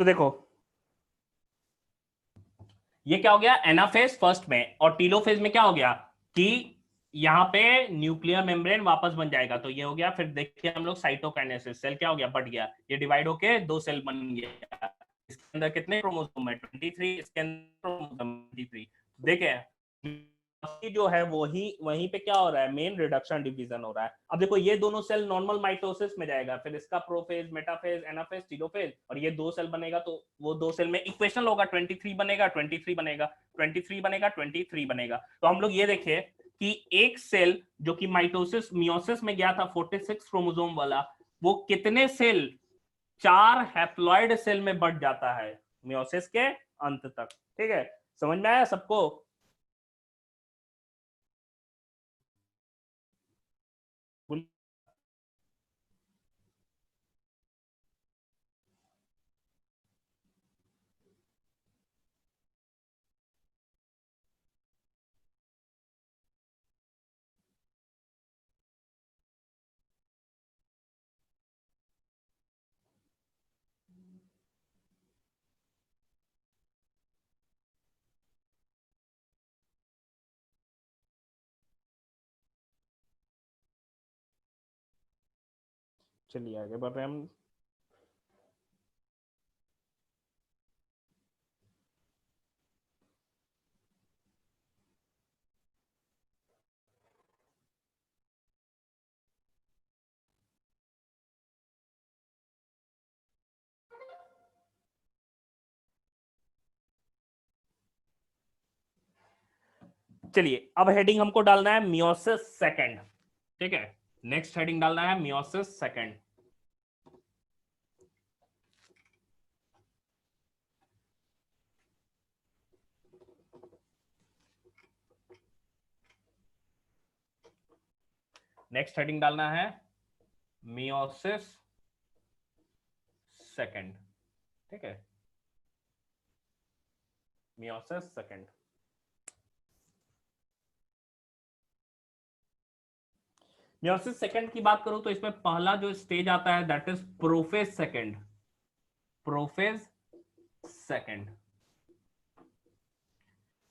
तो देखो ये क्या हो गया, एनाफेज फर्स्ट में, और टीलोफेज में क्या हो गया कि यहाँ पे न्यूक्लियर मेम्ब्रेन वापस बन जाएगा, तो ये हो गया। फिर देखिए हम लोग साइटोकाइनेसिस, सेल क्या हो गया, बढ़ गया, ये डिवाइड होके दो सेल बन गया। इसके अंदर कितने क्रोमोसोम है, 23, इसके अंदर क्रोमोसोम 23। देखें जो है वही, वहीं पे क्या हो रहा है, मेन रिडक्शन डिवीजन हो रहा है। अब देखो ये दोनों सेल नॉर्मल माइटोसिस में जाएगा, फिर इसका प्रोफेज, मेटाफेज, एनाफेज, टीलोफेज, और ये दो सेल बनेगा, तो वो दो सेल में इक्वेशन होगा, 23 बनेगा, 23 बनेगा, 23 बनेगा, 23 बनेगा। तो हम लोग ये देखे कि एक सेल जो कि माइटोसिस मियोसिस में गया था 46 क्रोमोसोम वाला, वो कितने सेल, 4 हैप्लॉइड सेल में बढ़ जाता है मियोसिस के अंत तक, ठीक है, समझ में आया सबको। चलिए आगे बढ़ रहे हैं हम। चलिए अब हेडिंग हमको डालना है मियोसिस सेकंड, ठीक है, नेक्स्ट हेडिंग डालना है मियोसिस सेकंड। नेक्स्ट हेडिंग डालना है मियोसिस सेकंड, ठीक है, मियोसिस सेकंड। मियोसिस सेकंड की बात करूं तो इसमें पहला जो स्टेज आता है that is prophase second. Prophase second,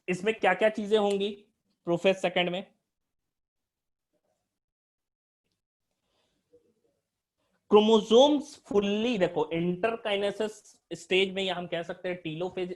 इसमें क्या क्या चीजें होंगी प्रोफेज सेकंड में? क्रोमोसोम्स फुल्ली, देखो इंटरकाइनेसिस स्टेज में या हम कह सकते हैं टीलोफेज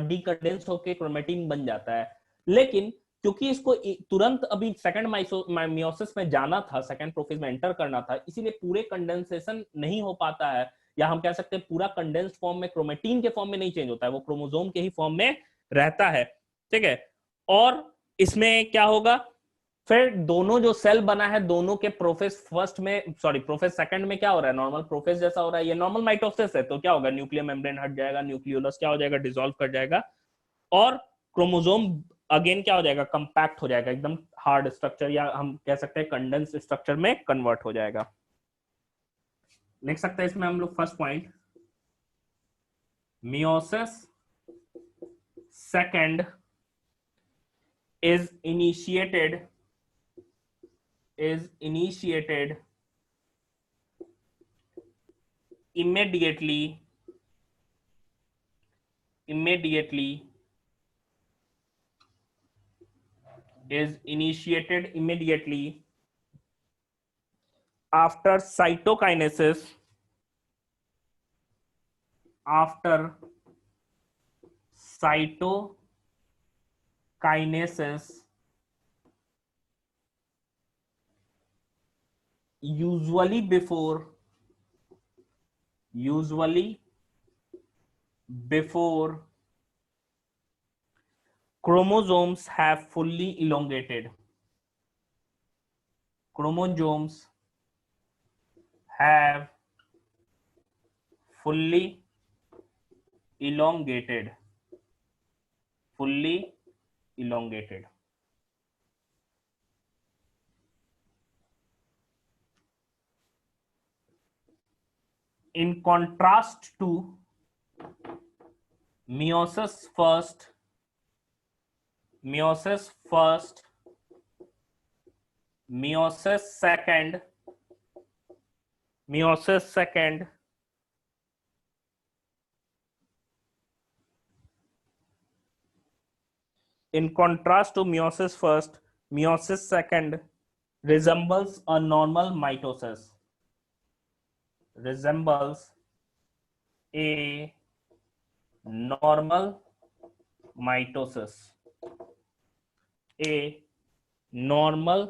डीकंडेंस होके क्रोमेटिन बन जाता है। लेकिन क्योंकि इसको तुरंत अभी सेकंड मियोसिस में जाना था, सेकंड प्रोफेज में एंटर करना था, इसीलिए पूरे कंडेंसेशन नहीं हो पाता है, या हम कह सकते हैं पूरा कंडेंस्ड फॉर्म में क्रोमेटिन के फॉर्म में नहीं चेंज होता है, वो क्रोमोसोम के ही फॉर्म में रहता है। ठीक है, और इसमें क्या होगा, फिर दोनों जो सेल बना है दोनों के प्रोफेज फर्स्ट में, सॉरी प्रोफेज सेकंड में क्या हो रहा है, नॉर्मल प्रोफेज जैसा हो रहा है, ये नॉर्मल माइटोसिस है, तो क्या होगा, न्यूक्लियर मेम्ब्रेन हट जाएगा, न्यूक्लियोलस क्या हो जाएगा, डिसॉल्व कर जाएगा, और क्रोमोसोम अगेन क्या हो जाएगा, कंपैक्ट हो जाएगा, एकदम हार्ड स्ट्रक्चर या हम कह सकते हैं कंडेंस स्ट्रक्चर में कन्वर्ट हो जाएगा। लिख सकते हैं इसमें हम लोग first point, meiosis second is initiated immediately after cytokinesis, after cytokinesis, usually before chromosomes have fully elongated, chromosomes have fully elongated, fully elongated. In contrast to meiosis first, meiosis second, meiosis second, in contrast to meiosis first, meiosis second resembles a normal mitosis, resembles a normal mitosis, a normal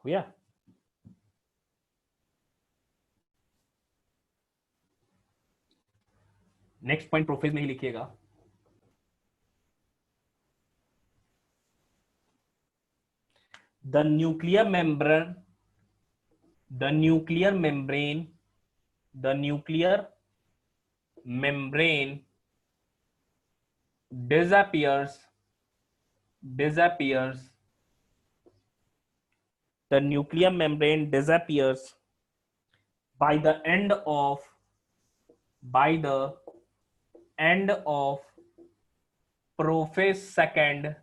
हुआ। Next point prophase में ही लिखिएगा, the nuclear membrane, the nuclear membrane, the nuclear membrane disappears, the nuclear membrane disappears by the end of, by the end of prophase second,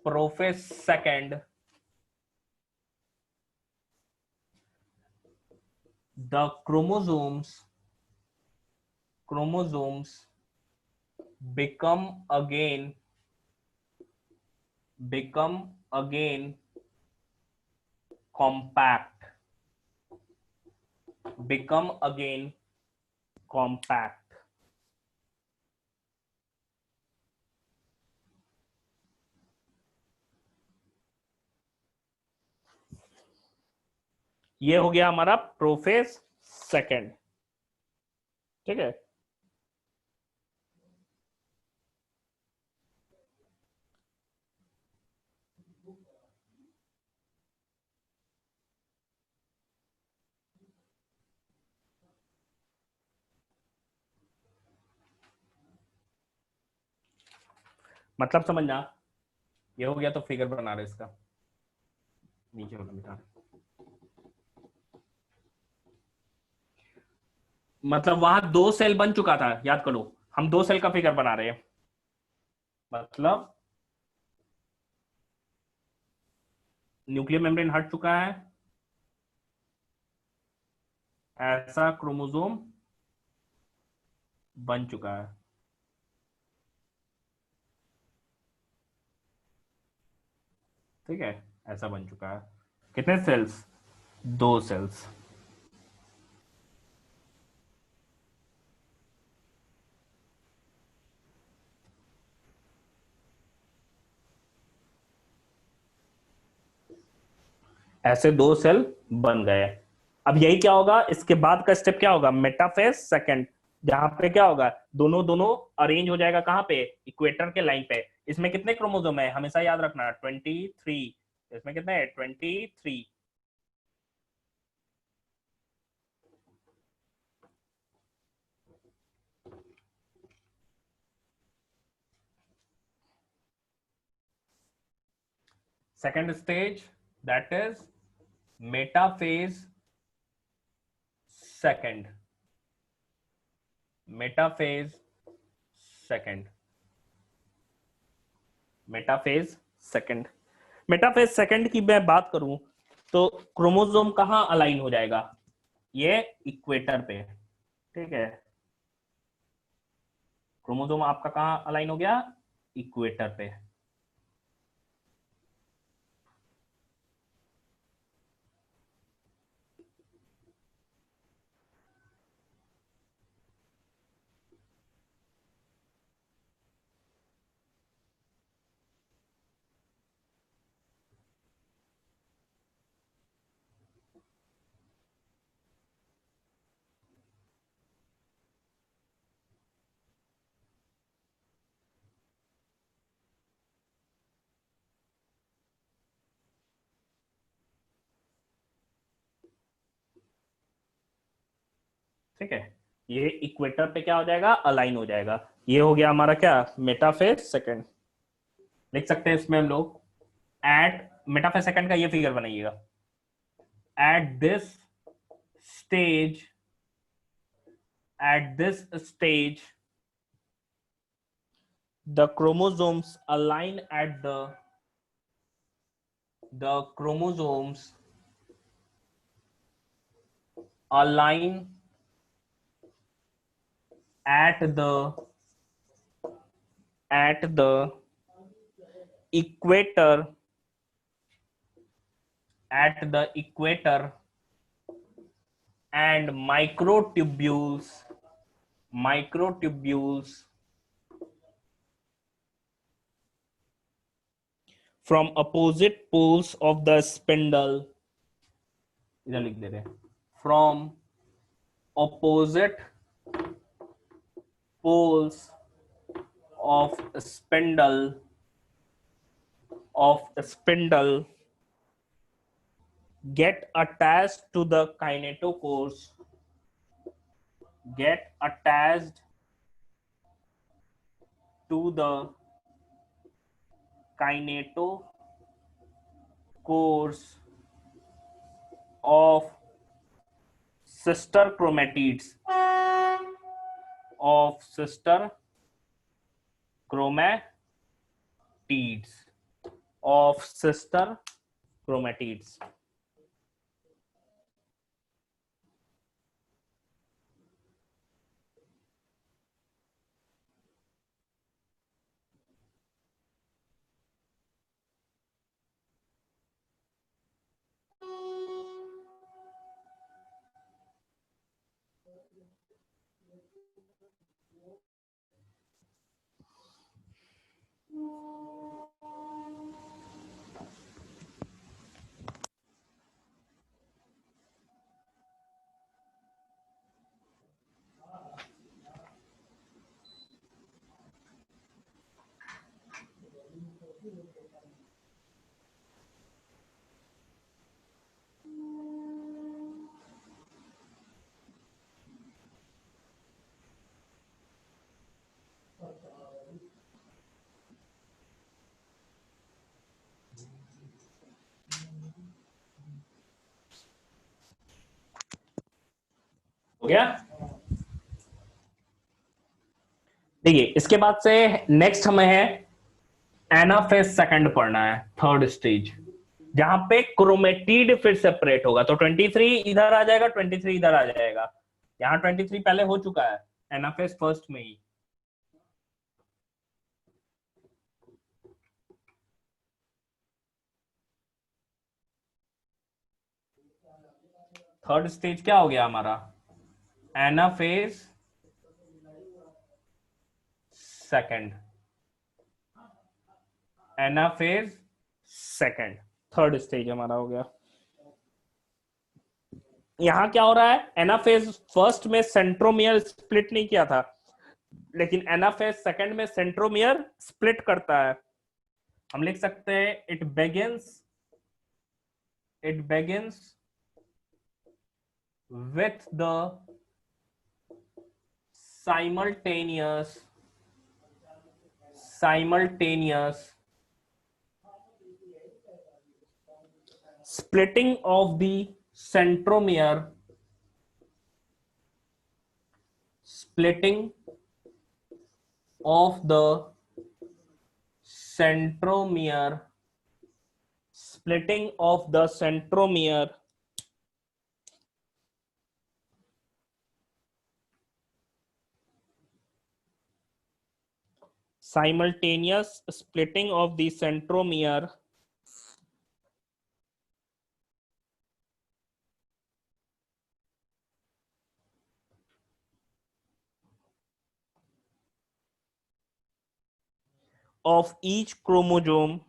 prophase second, the chromosomes become again compact, become again compact. ये हो गया हमारा prophase second. ठीक है, मतलब समझना। ये हो गया तो फिगर बना रहे इसका, नीचे वाला मिटा रहे। मतलब वहां दो सेल बन चुका था, याद करो, हम दो सेल का फिगर बना रहे हैं। मतलब न्यूक्लियर मेम्ब्रेन हट चुका है, ऐसा क्रोमोसोम बन चुका है। ठीक है, ऐसा बन चुका है। कितने सेल्स? दो सेल्स। ऐसे दो सेल बन गए। अब यही क्या होगा, इसके बाद का स्टेप क्या होगा, मेटाफेज सेकंड, जहां पे क्या होगा, दोनों दोनों अरेंज हो जाएगा कहां पे, इक्वेटर के लाइन पे। इसमें कितने क्रोमोसोम है हमेशा याद रखना, 23। इसमें कितने है, 23। Second stage, that is metaphase second. Metaphase second. Metaphase second. Metaphase second की मैं बात करूं तो क्रोमोसोम कहां अलाइन हो जाएगा, ये इक्वेटर पे। ठीक है, क्रोमोसोम आपका कहां अलाइन हो गया, इक्वेटर पे। ठीक है, ये इक्वेटर पे क्या हो जाएगा, अलाइन हो जाएगा। ये हो गया हमारा क्या, मेटाफेज सेकंड। लिख सकते हैं इसमें हम लोग, एट मेटाफेज सेकंड का ये फिगर बनाइएगा। At this stage, at this stage the chromosomes align at the chromosomes align at the equator, at the equator, and microtubules from opposite poles of the spindle, इधर लिख दे रहे हैं, from opposite poles of spindle get attached to the kinetochores, get attached to the kinetochores of sister chromatids, of sister chromatids, of sister chromatids. हो गया। देखिए इसके बाद से नेक्स्ट हमें है एनाफेज सेकंड पढ़ना है, थर्ड स्टेज, जहां पे क्रोमेटिड फिर सेपरेट होगा। तो 23 इधर आ जाएगा, 23 इधर आ जाएगा। यहाँ 23 पहले हो चुका है एनाफेज फर्स्ट में ही। थर्ड स्टेज क्या हो गया हमारा? Anaphase second, anaphase second, third stage हमारा हो गया। यहां क्या हो रहा है? एनाफेज फर्स्ट में सेंट्रोमियर स्प्लिट नहीं किया था, लेकिन एनाफेज सेकंड में सेंट्रोमियर स्प्लिट करता है। हम लिख सकते हैं it begins with the simultaneous splitting of the centromere, splitting of the centromere, splitting of the centromere simultaneous splitting of the centromere of each chromosome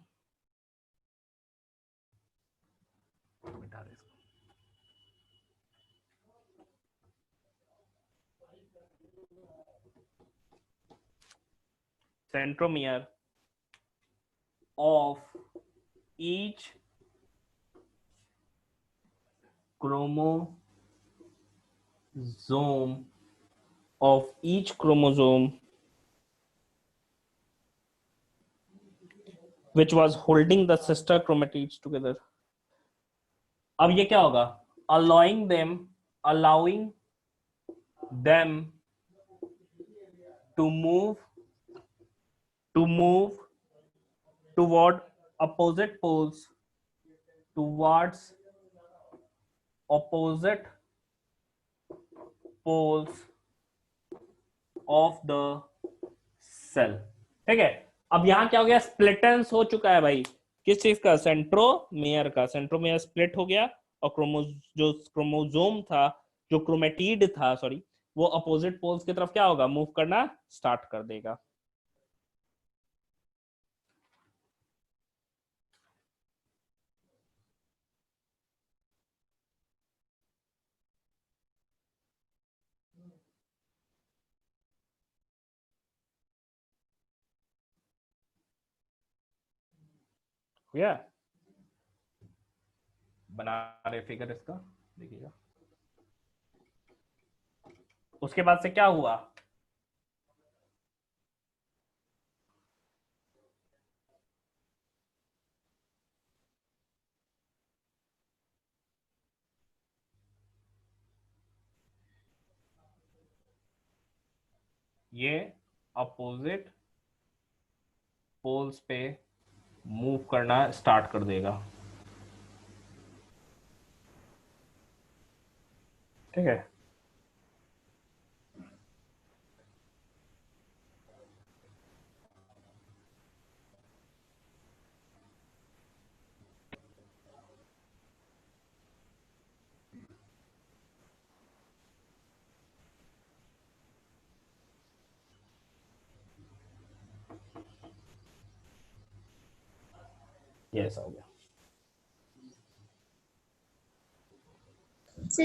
centromere of each chromosome which was holding the sister chromatids together. अब ये क्या होगा? allowing them to move toward opposite poles, towards opposite poles of the cell. ठीक है, अब यहां क्या हो गया? स्प्लिटेंस हो चुका है भाई। किस चीज का? सेंट्रोमियर का। सेंट्रोमियर स्प्लिट हो गया और जो क्रोमोसोम था, जो क्रोमेटिड था सॉरी, वो अपोजिट पोल्स की तरफ क्या होगा? मूव करना स्टार्ट कर देगा। या बना रहे फिगर इसका, देखिएगा। उसके बाद से क्या हुआ? ये अपोजिट पोल्स पे मूव करना स्टार्ट कर देगा। ठीक है, ये ऐसा हो गया।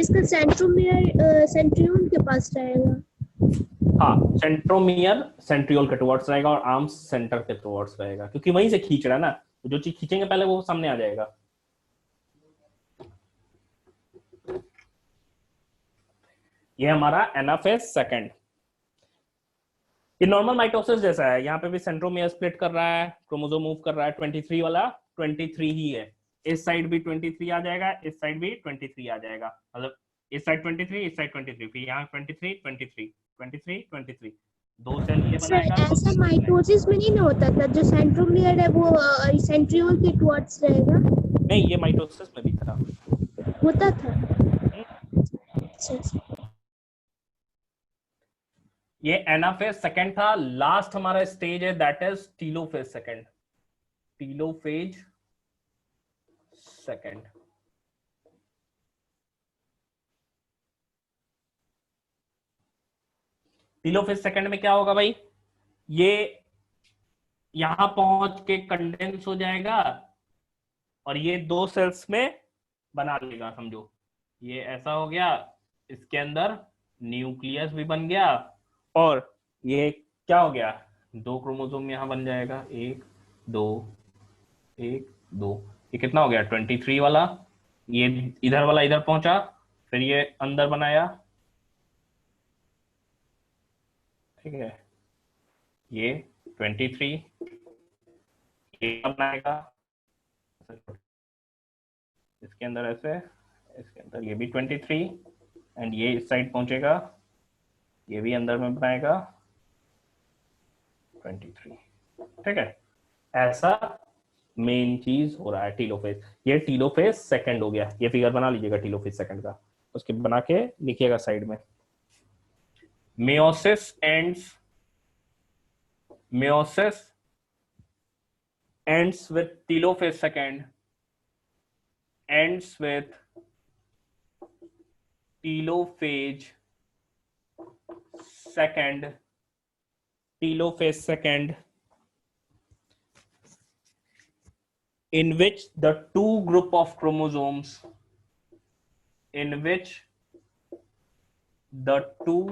इसका सेंट्रोमियर सेंट्रियोन के पास रहेगा। हाँ, सेंट्रोमियर सेंट्रियोल के टुवर्ड्स रहेगा और आर्म्स सेंटर के टुवर्ड्स रहेगा, क्योंकि वहीं से खींच रहा है ना, जो चीज खींचेंगे पहले वो सामने आ जाएगा। ये हमारा एनाफेज सेकंड। ये नॉर्मल माइटोसिस जैसा है, यहाँ पे भी सेंट्रोमियर स्प्लिट कर रहा है, क्रोमोसोम मूव कर रहा है, 23 वाला 23 ही है, इस साइड भी 23 आ जाएगा, इस साइड भी 23 आ जाएगा, मतलब इस साइड 23, इस साइड 23, फिर यहाँ 23 23 23 23, दो सेल ये सर बनाएगा, दो ऐसा सेल माइटोसिस में नहीं ना होता था, जो सेंट्रोमियर है वो सेंट्रियोल के टुवर्ड्स रहेगा? नहीं, ये माइटोसिस में भी था। होता था। अच्छा। ये एनाफेज सेकंड था। लास्ट हमारा स्टेज है, that is telophase second. Telophase second. Telophase second में क्या होगा भाई, ये यहां पहुंच के कंडेंस हो जाएगा और ये दो सेल्स में बना लेगा, समझो ये ऐसा हो गया, इसके अंदर न्यूक्लियस भी बन गया और ये क्या हो गया, दो क्रोमोसोम यहां बन जाएगा, एक दो, एक दो, ये कितना हो गया 23 वाला, ये इधर वाला इधर पहुंचा, फिर ये अंदर बनाया, ठीक है, ये 23 ये बनाएगा, इसके अंदर ऐसे, इसके अंदर ये भी 23 एंड ये इस साइड पहुंचेगा, ये भी अंदर में बनाएगा 23, ठीक है। ऐसा मेन चीज हो रहा है टीलोफेज। ये टीलोफेज सेकंड हो गया, ये फिगर बना लीजिएगा टीलोफेज सेकंड का, उसके बना के लिखिएगा साइड में। meiosis ends with telophase second, ends with telophase second, telophase second, in which the two group of chromosomes, in which the two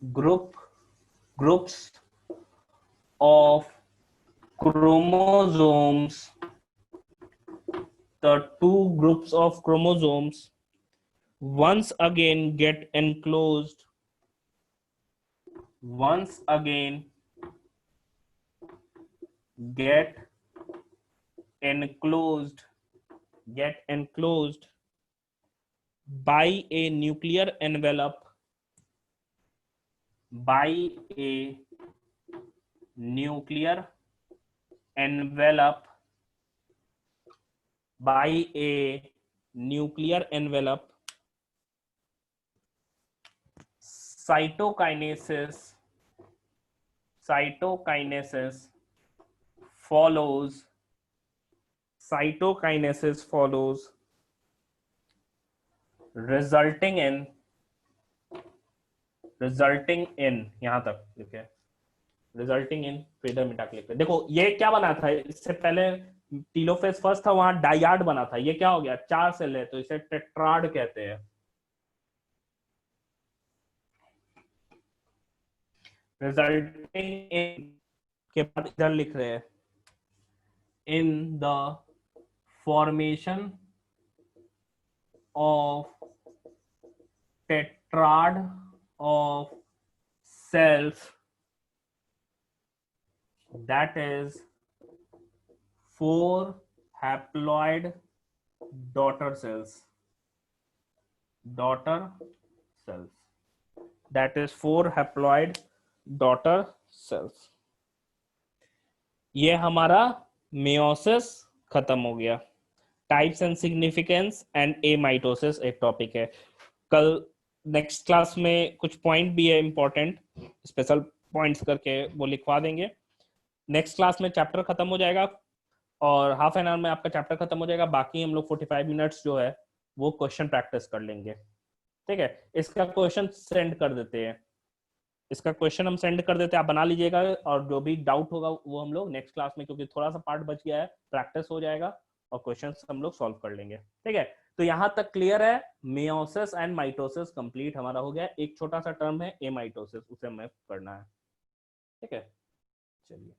groups of chromosomes, the two groups of chromosomes once again get enclosed, once again get enclosed by a nuclear envelope, by a nuclear envelope, by a nuclear envelope, cytokinesis follows, cytokinesis follows, resulting in यहां तक लिखे, resulting in feather मेटाक्लिक। देखो ये क्या बना था, इससे पहले टीलोफेज फर्स्ट था, वहां डायाड बना था, ये क्या हो गया, 4 सेल है तो इसे टेट्राड कहते हैं। रिजल्टिंग इन के बाद इधर लिख रहे हैं, in the formation of tetrad of cells, that is 4 haploid daughter cells, that is 4 haploid daughter cells। ये हमारा मेयोसिस खत्म हो गया। Types and significance and amitosis एक टॉपिक है, कल नेक्स्ट क्लास में कुछ पॉइंट भी है इंपॉर्टेंट, स्पेशल पॉइंट्स करके वो लिखवा देंगे। नेक्स्ट क्लास में चैप्टर खत्म हो जाएगा और हाफ एन आवर में आपका चैप्टर खत्म हो जाएगा, बाकी हम लोग 45 मिनट्स जो है वो क्वेश्चन प्रैक्टिस कर लेंगे, ठीक है। इसका क्वेश्चन सेंड कर देते हैं, इसका क्वेश्चन हम सेंड कर देते हैं, आप बना लीजिएगा और जो भी डाउट होगा वो हम लोग नेक्स्ट क्लास में, क्योंकि थोड़ा सा पार्ट बच गया है, प्रैक्टिस हो जाएगा और क्वेश्चन हम लोग सॉल्व कर लेंगे, ठीक है। तो यहां तक क्लियर है, मेयोसिस एंड माइटोसिस कंप्लीट हमारा हो गया। एक छोटा सा टर्म है एमाइटोसिस, उसे हमें पढ़ना है। ठीक है, चलिए।